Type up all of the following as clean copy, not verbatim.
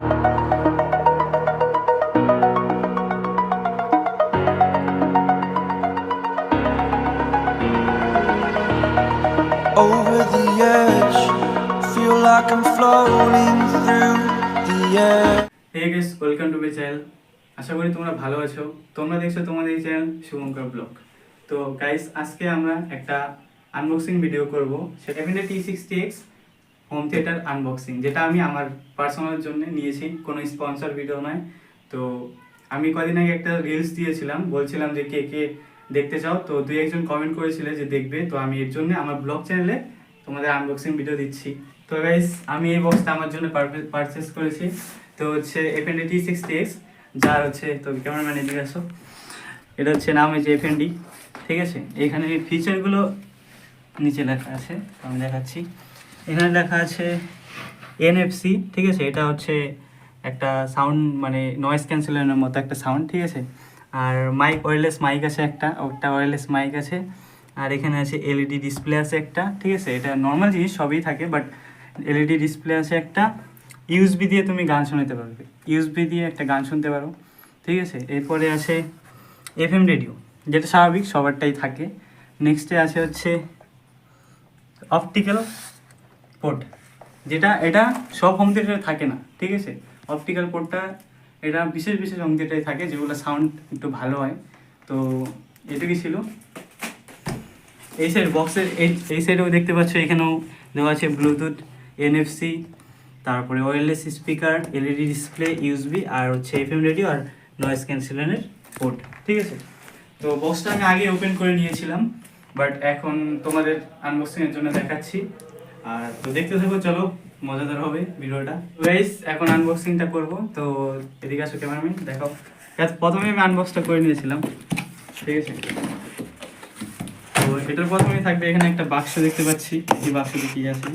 Over the edge, feel like I'm floating through the air. Hey guys, welcome to my channel. আশা করি তোমরা ভালো আছো। তোমরা দেখছো তোমাদের এই চ্যানেল শুভঙ্কর ব্লগ। তো গাইস, আজকে আমরা একটা আনবক্সিং ভিডিও করব। সেটা Defender T60X home theatre unboxing, যেটা আমি আমার পার্সোনাল জন্য নিয়েছি, কোনো স্পন্সর ভিডিও নয়। তো আমি কদিন আগে একটা রিলস দিয়েছিলাম, বলছিলাম যে কে কে দেখতে চাও। তো দুই একজন কমেন্ট করেছিলে যে দেখবে, তো আমি এর জন্য আমার ব্লগ চ্যানেলে তোমাদের আনবক্সিং ভিডিও দিচ্ছি। তো গাইস, আমি এই বক্সটা আমার জন্য পারচেস করেছি। তো হচ্ছে Defender T60X, যার হচ্ছে, তো ক্যামেরাম্যান এদিকে আসো, এটা হচ্ছে নাম হচ্ছে FND, ঠিক আছে। এখানে ফিচারগুলো নিচে লেখা আছে, আমি দেখাচ্ছি। এখানে লেখা আছে NFC, ঠিক আছে। এটা হচ্ছে একটা সাউন্ড, মানে নয়েজ ক্যান্সেলের মতো একটা সাউন্ড, ঠিক আছে। আর মাইক, ওয়্যারলেস মাইক আছে একটা ওয়্যারলেস মাইক আছে। আর এখানে আছে LED ডিসপ্লে আছে একটা, ঠিক আছে। এটা নর্মাল জিনিস, সবই থাকে, বাট LED ডিসপ্লে আছে একটা। USB দিয়ে তুমি গান শুনতে পারবে, USB দিয়ে একটা গান শুনতে পারো, ঠিক আছে। এরপরে আছে FM রেডিও, যেটা স্বাভাবিক সবারটাই থাকে। নেক্সটে আছে হচ্ছে অপটিক্যাল পোর্ট, এটা সব হোম থিয়েটারে থাকে না, ঠিক আছে। অপটিক্যাল পোর্টটা এটা বিশেষ বিশেষ হোম থিয়েটারে থাকে, যেগুলো সাউন্ড একটু ভালো হয়। তো এটুকুই ছিল। এই সাইড বক্সের এই সাইডেও দেখতে পাচ্ছ, এখানেও দেওয়া আছে ব্লুটুথ, NFC, তারপরে wireless speaker, LED display, USB, আর হচ্ছে FM রেডিও আর নয়েজ ক্যান্সেলের পোর্ট, ঠিক আছে। তো বক্সটা আমি আগে ওপেন করে নিয়েছিলাম, বাট এখন তোমাদের আনবক্সিংয়ের জন্য দেখাচ্ছি। আর তো দেখতে থাকো, চলো, মজাদার হবে ভিডিওটা। গাইস, এখন আনবক্সিংটা করব। তো এদিকে আসো ক্যামেরাম্যান, দেখাও। প্রথমে আমি আনবক্সটা করে নিয়েছিলাম, ঠিক আছে। তো এটার প্রথমেই থাকবে এখানে একটা বাক্স দেখতে পাচ্ছি। এই বাক্সতে কি আছে?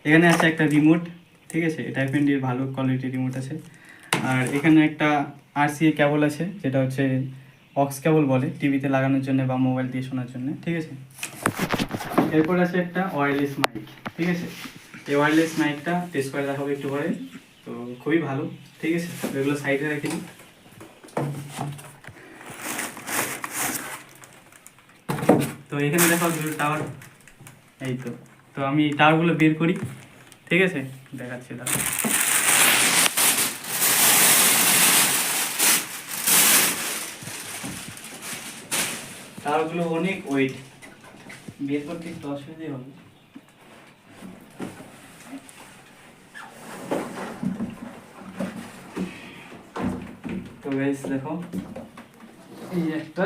এখানে আছে একটা রিমোট, ঠিক আছে। এটা FND এর ভালো কোয়ালিটির রিমোট আছে। আর এখানে একটা RCA কেবল আছে, যেটা হচ্ছে অক্স কেবল বলে, টিভিতে লাগানোর জন্য বা মোবাইল দিয়ে শোনার জন্য, ঠিক আছে। এরপর আছে একটা ওয়্যারলেস মাইক, ঠিক আছে। এই ওয়্যারলেস মাইকটা টেস্ট করে দেখাবো একটু পরে। তো খুবই ভালো, ঠিক আছে। এগুলো সাইডে রেখে দিই। তো এখানে দেখো দুটো টাওয়ার, এই তো। তো আমি টাওয়ারগুলো বের করি, ঠিক আছে, দেখাচ্ছি দাঁড়া। টাওয়ারগুলো অনেক ওয়েট, বের করতে একটু অসুবিধা হবে। তো গাইস দেখো, এই একটা,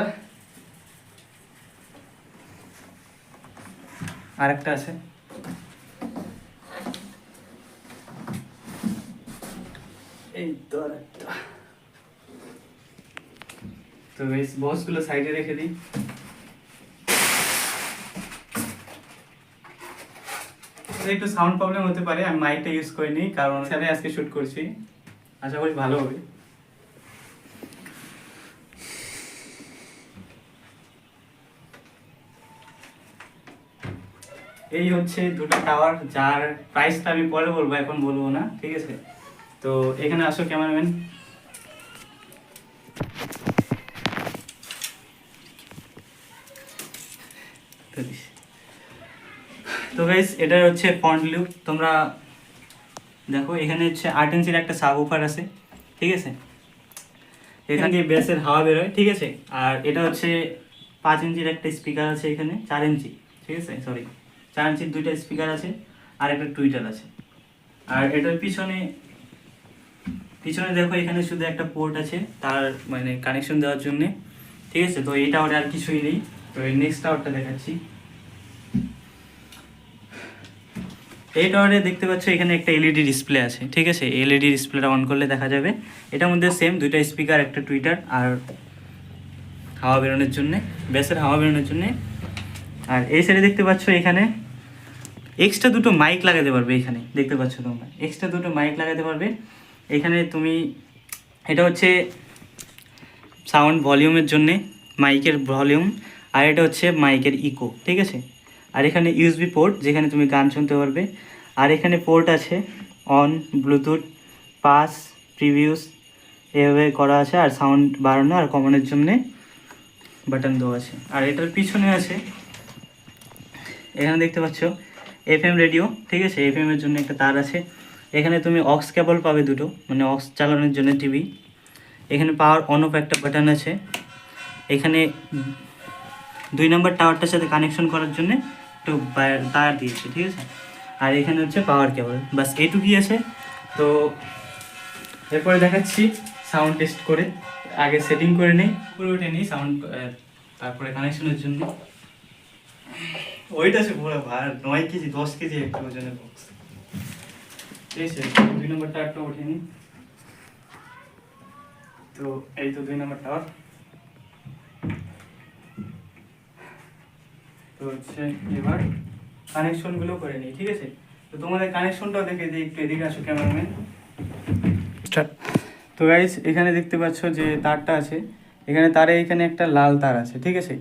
আরেকটা আছে, এই তো আরেকটা। তো গাইস, বক্সগুলো সাইডে রেখে দিই। একটু সাউন্ড প্রবলেম হতে পারে, আমি মাইকটা ইউজ করিনি, কারণ সাথে আজকে শুট করছি, আশা করি ভালো হবে। এই হচ্ছে দুটো টাওয়ার, যার প্রাইসটা আমি পরে বলবো, এখন বলবো না, ঠিক আছে। তো এখানে আসো ক্যামেরাম্যান। তো গাইস, এটা হচ্ছে ফ্রন্ট লুক। তোমরা দেখো, এখানে হচ্ছে 8 ইঞ্চির একটা সাবউফার আছে, ঠিক আছে। এখান দিয়ে বেসের হাওয়া বের হয়, ঠিক আছে। আর এটা হচ্ছে 5 ইঞ্চির একটা স্পিকার আছে, এখানে 4 ইঞ্চি, ঠিক আছে, সরি 4 ইঞ্চির দুইটা স্পিকার আছে, আর একটা টুইটার আছে। আর এটার পিছনে দেখো, এখানে শুধু একটা পোর্ট আছে, তার মানে কানেকশন দেওয়ার জন্য, ঠিক আছে। তো এই টাওয়ারে আর কিছুই নেই। তো এই নেক্সট টাওয়ারটা দেখাচ্ছি। এই টাওয়ারে দেখতে পাচ্ছ, এখানে একটা LED ডিসপ্লে আছে, ঠিক আছে। LED ডিসপ্লেটা অন করলে দেখা যাবে। এটার মধ্যে সেম দুইটা স্পিকার, একটা টুইটার, আর হাওয়া বেরোনোর জন্যে, বেসের হাওয়া বেরোনোর জন্যে। আর এই সাইডে দেখতে পাচ্ছ, এখানে এক্সট্রা দুটো মাইক লাগাতে পারবে। এখানে দেখতে পাচ্ছ তোমরা, এক্সট্রা দুটো মাইক লাগাতে পারবে এখানে তুমি। এটা হচ্ছে সাউন্ড ভলিউমের জন্যে, মাইকের ভলিউম। আর এটা হচ্ছে মাইকের ইকো, ঠিক আছে। আর এখানে USB পোর্ট, যেখানে তুমি গান শুনতে পারবে। আর এখানে পোর্ট আছে অন, ব্লুটুথ, পাস, প্রিভিউস এভাবে করা আছে, আর সাউন্ড বাড়ানো আর কমানোর জন্যে বাটন দেওয়া আছে। আর এটার পিছনে আছে, এখানে দেখতে পাচ্ছ এফএম রেডিও, ঠিক আছে, এফএম এর জন্য একটা তার আছে। এখানে তুমি অক্স কেবল পাবে দুটো, মানে অক্স চালানোর জন্য টিভি। এখানে পাওয়ার অন অফ একটা বাটন আছে। এখানে 2 নম্বর টাওয়ারটার সাথে কানেকশন করার জন্য একটু তার দিয়েছে, ঠিক আছে। আর এখানে হচ্ছে পাওয়ার কেবল, বাস এইটুকুই আছে। তো এরপরে দেখাচ্ছি সাউন্ড টেস্ট করে, আগে সেটিং করে নিই, পুরো উঠে নিই সাউন্ড, তারপরে কানেকশনের জন্য। ওইটা আছে পুরো ভার 9 কেজি 10 কেজি একটা ওজনের বক্স, ঠিক আছে। 2 নম্বর টাওয়ারটা উঠে নিই। তো এই তো 2 নম্বর টাওয়ার। তো হচ্ছে এবার কানেকশনগুলো করে নিই, ঠিক আছে। তো তোমাদের কানেকশনটাও দেখে দিই, একটু এদিকে আসো ক্যামেরাম্যান। স্টার্ট। তো গাইস এখানে দেখতে পাচ্ছ যে তারটা আছে, এখানে তারে এখানে একটা লাল তার আছে, ঠিক আছে।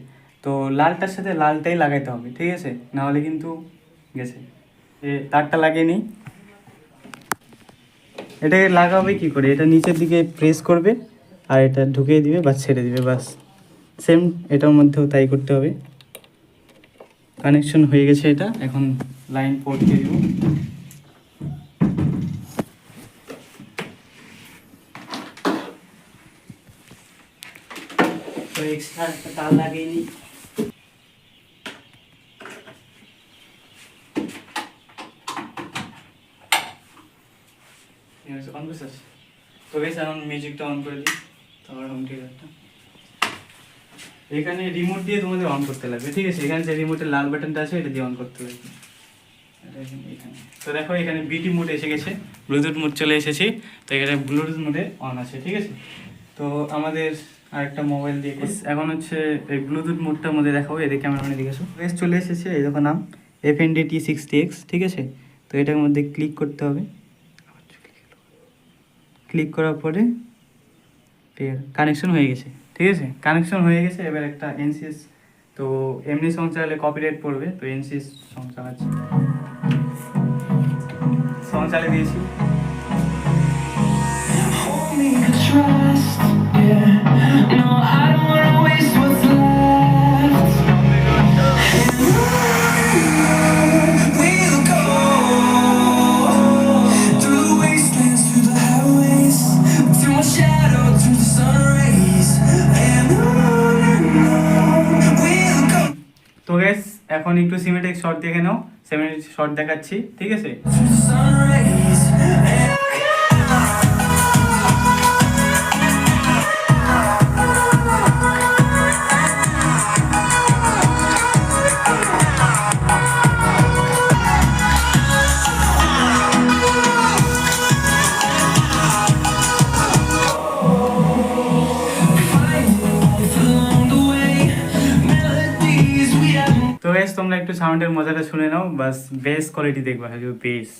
তো লালটার সাথে লালটাই লাগাইতে হবে, ঠিক আছে, না হলে কিন্তু গেছে। তারটা লাগিয়ে নিই। এটাকে লাগাবে কি করে, এটা নিচের দিকে প্রেস করবে আর এটা ঢুকিয়ে দিবে বা ছেড়ে দিবে, বাস সেম এটার মধ্যেও তাই করতে হবে। কানেকশন হয়ে গেছে এটা, এখন লাইন পোর্ট দিয়ে দিব। তো এক্সট্রা একটা তার লাগিয়ে নিই। অন করছে, তো বেশ এখন মিউজিকটা অন করে দিই, তারপর হোম থিয়েটারটা। এখানে রিমোট দিয়ে তোমাদের অন করতে লাগবে, ঠিক আছে। এখানে যে রিমোটের লাল বাটনটা আছে এটা দিয়ে অন করতে লাগবে। তো দেখো এখানে বিটি মোড এসে গেছে, ব্লুটুথ মোড চলে এসেছি। তো এখানে ব্লুটুথ মোডে অন আছে, ঠিক আছে। তো আমাদের আরেকটা মোবাইল দিয়ে এখন হচ্ছে এই ব্লুটুথ মোডটার মধ্যে দেখাবো, এদের ক্যামেরাম্যানে দিকে এসো। বেশ চলে এসেছে, এই দেখো নাম FND T60X, ঠিক আছে। তো এটার মধ্যে ক্লিক করতে হবে। ক্লিক করার পরে কানেকশন হয়ে গেছে, ঠিক আছে। কানেকশন হয়ে গেছে, এবার একটা এনসিএস, তো এমনি সং চালালে কপিরাইট পড়বে, তো এনসিএস সং চালাচ্ছি, সং চালিয়ে দিয়েছি। Trust, yeah. No, I don't wanna waste what's left. We'll go through the wastelands, through the highways, till my shadow turns to sun rays. And on we'll go তো guys এখন একটু cinematic shot দেখে নাও, cinematic shot দেখাচ্ছি, ঠিক আছে। through the sun rays. তো guys তোমরা একটু সাউন্ডের মজাটা শুনে নাও, বাস বেস কোয়ালিটি দেখবা, হ্যাঁ base.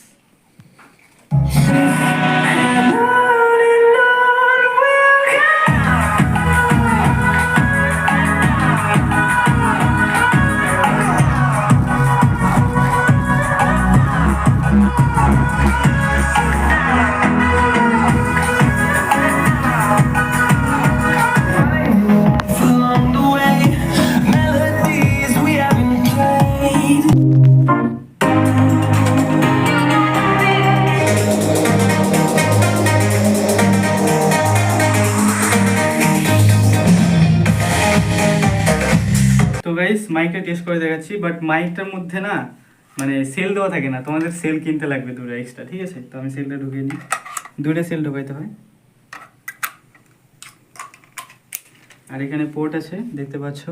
Along the way, melodies we haven't played. তো গাইস মাইকটা টেস্ট করে দেখাচ্ছি, বাট মাইকটার মধ্যে না মানে সেল দেওয়া থাকে না, তোমাদের সেল কিনতে লাগবে দুটো এক্সট্রা, ঠিক আছে। তো আমি সেলটা ঢুকিয়ে নিই, দুটো সেল ঢুকাইতে হয়। আর এখানে পোর্ট আছে দেখতে পাচ্ছ,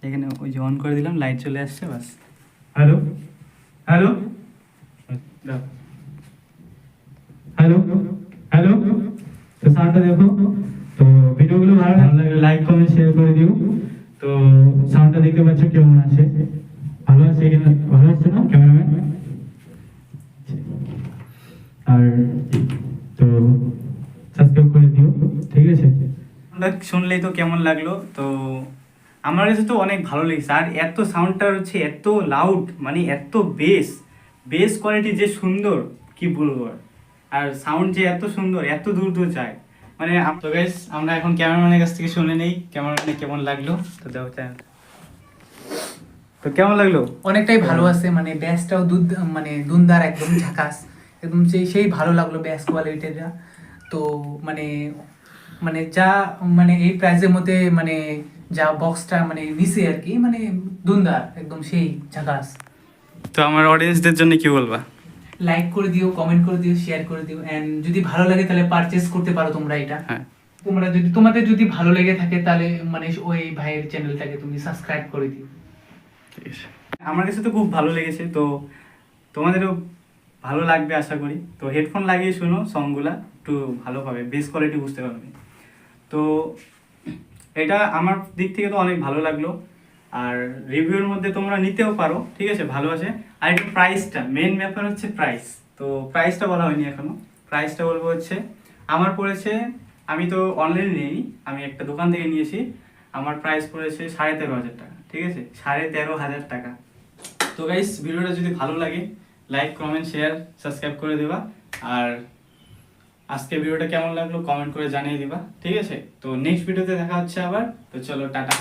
এখানে ওই যে অন করে দিলাম, লাইট চলে আসছে, বাস। হ্যালো হ্যালো হ্যালো হ্যালো, তো সাউন্ডটা দেখো। তো ভিডিওগুলো ভালো লাগলে লাইক কমেন্ট শেয়ার করে দিও। তো সাউন্ডটা দেখতে পাচ্ছ কেমন আছে, ভালো আছে কিনা, ভালো আছে না ক্যামেরাম্যান? আর তো সাবস্ক্রাইব করে দিও, ঠিক আছে। শুনলেই তো কেমন লাগলো, তো আমার কাছে তো অনেক ভালো লেগেছে। আর এত সাউন্ডটা হচ্ছে এত লাউড, মানে এত বেস কোয়ালিটি যে সুন্দর, কি বলবো আর। আর সাউন্ড যে এত সুন্দর, এত দূর দূর যায়, মানে তো গাইস আমরা এখন ক্যামেরাম্যানের কাছ থেকে শুনে নেই ক্যামেরাম্যানে কেমন লাগলো। তো দাও চ্যানেল, তো কেমন লাগলো? অনেকটাই ভালো আছে, মানে ব্যাসটাও মানে দুনদার, একদম ঝাকাস, একদম সেই ভালো লাগলো ব্যাস কোয়ালিটিটা। তো মানে মানে যা মানে এই প্রাইসের মধ্যে মানে যা বক্সটা মানে নিছে আর কি, মানে দুনদার একদম সেই ঝাকাস। তো আমার অডিয়েন্সদের জন্য কি বলবা? লাইক করে দিও, কমেন্ট করে দিও, শেয়ার করে দিও, এন্ড যদি ভালো লাগে তাহলে পারচেজ করতে পারো তোমরা এটা। হ্যাঁ, তোমাদের যদি ভালো লেগে থাকে তাহলে মানে ওই ভাইয়ের চ্যানেলটাকে তুমি সাবস্ক্রাইব করে দিও। ঠিক আছে। আমার কাছে তো খুব ভালো লেগেছে, তো তোমাদেরও ভালো লাগবে আশা করি। তো হেডফোন লাগিয়ে শোনো, সংগুলা একটু ভালোভাবে বেস কোয়ালিটি বুঝতে পারবে। তো এটা আমার দিক থেকে তো অনেক ভালো লাগলো, আর রিভিউর মধ্যে তোমরা নিতেও পারো, ঠিক আছে, ভালো আছে। আর একটু প্রাইসটা, মেন ব্যাপার হচ্ছে প্রাইস। তো প্রাইসটা বলা হয়নি এখনো, প্রাইসটা বলবো হচ্ছে আমার পড়েছে, আমি তো অনলাইনে নিইনি, আমি একটা দোকান থেকে নিয়েছি, আমার প্রাইস পড়েছে 13,500 টাকা, ঠিক আছে, 13,500 টাকা। তো গাইস ভিডিওটা যদি ভালো লাগে লাইক, কমেন্ট, শেয়ার, সাবস্ক্রাইব করে দেবা। আর আজকে ভিডিওটা কেমন লাগলো কমেন্ট করে জানিয়ে দিবা, ঠিক আছে। তো নেক্সট ভিডিওতে দেখা হচ্ছে আবার। তো চলো টাটা।